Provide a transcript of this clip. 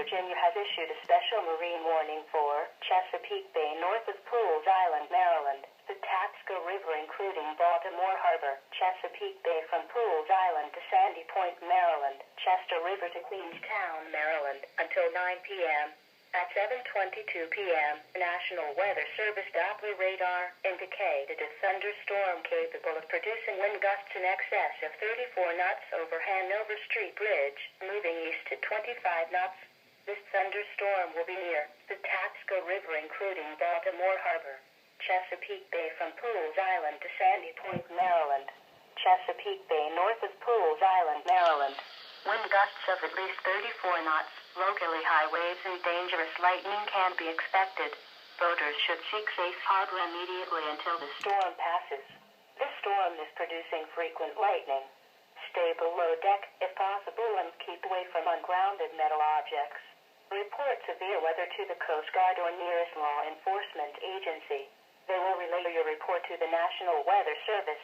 Virginia has issued a special marine warning for Chesapeake Bay north of Pools Island, Maryland, the Tapsco River including Baltimore Harbor, Chesapeake Bay from Pools Island to Sandy Point, Maryland, Chester River to Queenstown, Maryland, until 9 p.m. At 7:22 p.m., National Weather Service Doppler radar indicated a thunderstorm capable of producing wind gusts in excess of 34 knots over Hanover Street Bridge, moving east to 25 knots. This thunderstorm will be near the Tapsco River including Baltimore Harbor, Chesapeake Bay from Pools Island to Sandy Point, Maryland, Chesapeake Bay north of Pools Island, Maryland. Wind gusts of at least 34 knots, locally high waves and dangerous lightning can be expected. Boaters should seek safe harbor immediately until the storm passes. This storm is producing frequent lightning. Stay below deck if possible and keep away from ungrounded metal objects. Report severe weather to the Coast Guard or nearest law enforcement agency. They will relay your report to the National Weather Service.